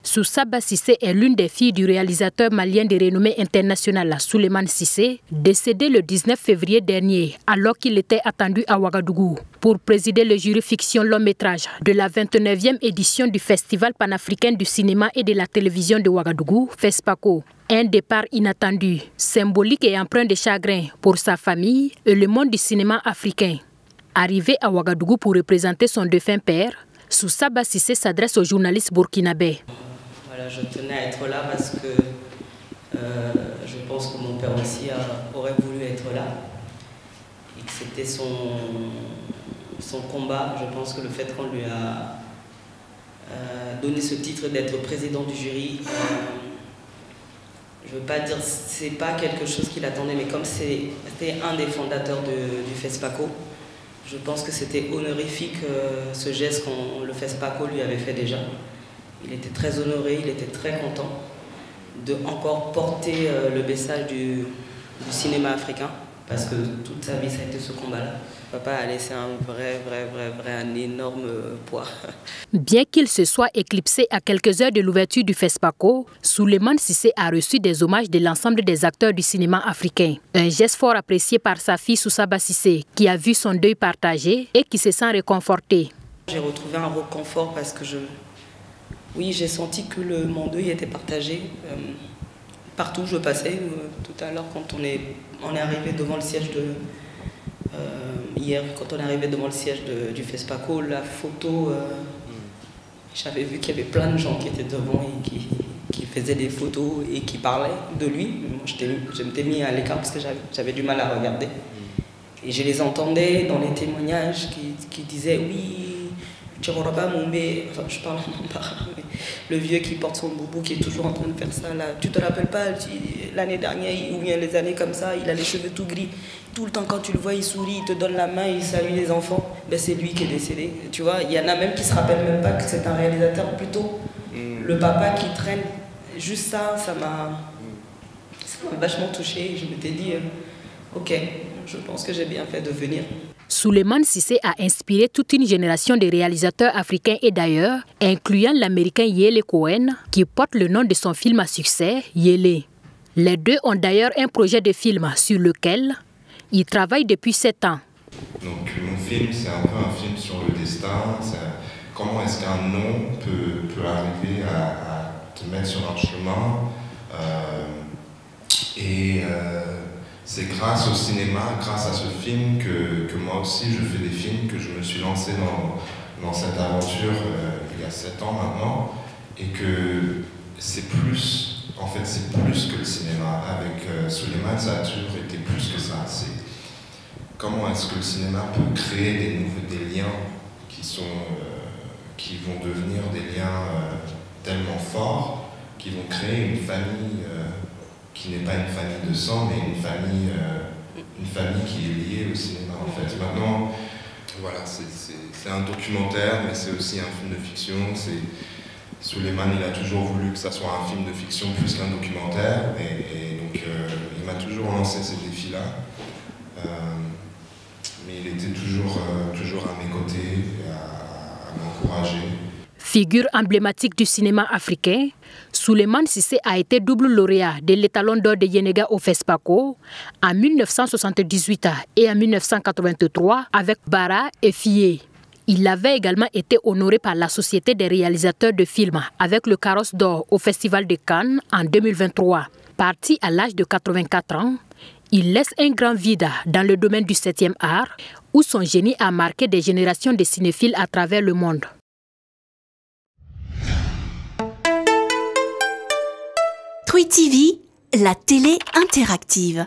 Soussaba Cissé est l'une des filles du réalisateur malien de renommée internationale Souleymane Cissé, décédé le 19 février dernier alors qu'il était attendu à Ouagadougou pour présider le jury fiction long-métrage de la 29e édition du Festival panafricain du cinéma et de la télévision de Ouagadougou, FESPACO. Un départ inattendu, symbolique et empreint de chagrin pour sa famille et le monde du cinéma africain. Arrivé à Ouagadougou pour représenter son défunt père, Soussaba Cissé s'adresse aux journalistes burkinabés. Voilà, je tenais à être là parce que je pense que mon père aussi aurait voulu être là et que c'était son combat. Je pense que le fait qu'on lui a donné ce titre d'être président du jury, je ne veux pas dire c'est pas quelque chose qu'il attendait, mais comme c'était un des fondateurs du FESPACO, je pense que c'était honorifique ce geste que le FESPACO lui avait fait déjà. Il était très honoré, il était très content de encore porter le message du cinéma africain, parce que toute sa vie ça a été ce combat-là. Papa a laissé un énorme poids. Bien qu'il se soit éclipsé à quelques heures de l'ouverture du FESPACO, Souleymane Cissé a reçu des hommages de l'ensemble des acteurs du cinéma africain. Un geste fort apprécié par sa fille Soussaba Cissé, qui a vu son deuil partagé et qui se sent réconfortée. J'ai retrouvé un réconfort parce que oui, j'ai senti que mon deuil était partagé. Partout où je passais, tout à l'heure quand on est arrivé devant le siège hier, quand on est arrivé devant le siège du FESPACO, la photo, j'avais vu qu'il y avait plein de gens qui étaient devant et qui faisaient des photos et qui parlaient de lui. Moi, je m'étais mis à l'écart parce que j'avais du mal à regarder. Et je les entendais dans les témoignages qui disaient oui, enfin, je parle en parle, le vieux qui porte son boubou qui est toujours en train de faire ça là. Tu te rappelles pas l'année dernière ou bien les années comme ça, il a les cheveux tout gris. Tout le temps quand tu le vois, il sourit, il te donne la main, il salue les enfants. Ben, c'est lui qui est décédé. Tu vois, il y en a même qui se rappellent même pas que c'est un réalisateur plutôt. Le papa qui traîne. Juste ça m'a vachement touchée. Je m'étais dit, ok, je pense que j'ai bien fait de venir. Souleymane Cissé a inspiré toute une génération de réalisateurs africains et d'ailleurs, incluant l'américain Yele Cohen, qui porte le nom de son film à succès, Yele. Les deux ont d'ailleurs un projet de film sur lequel ils travaillent depuis 7 ans. Donc mon film, c'est un peu un film sur le destin. Comment est-ce qu'un nom peut arriver à te mettre sur un chemin c'est grâce au cinéma, grâce à ce film que moi aussi je fais des films, que je me suis lancé dans cette aventure il y a 7 ans maintenant, et que c'est plus, en fait c'est plus que le cinéma. Avec Souleymane, ça a toujours été plus que ça. C'est comment est-ce que le cinéma peut créer des liens qui vont devenir des liens tellement forts, qui vont créer une famille qui n'est pas une famille de sang, mais une famille qui est liée au cinéma en fait. Maintenant, voilà, c'est un documentaire, mais c'est aussi un film de fiction. Souleymane, il a toujours voulu que ça soit un film de fiction plus qu'un documentaire, et donc il m'a toujours lancé ces défis-là. Mais il était toujours à mes côtés, à m'encourager. Figure emblématique du cinéma africain, Souleymane Cissé a été double lauréat de l'étalon d'or de Yenega au FESPACO en 1978 et en 1983 avec Bara et Fié. Il avait également été honoré par la Société des réalisateurs de films avec le Carrosse d'or au Festival de Cannes en 2023. Parti à l'âge de 84 ans, il laisse un grand vide dans le domaine du 7e art où son génie a marqué des générations de cinéphiles à travers le monde. Truy TV, la télé interactive.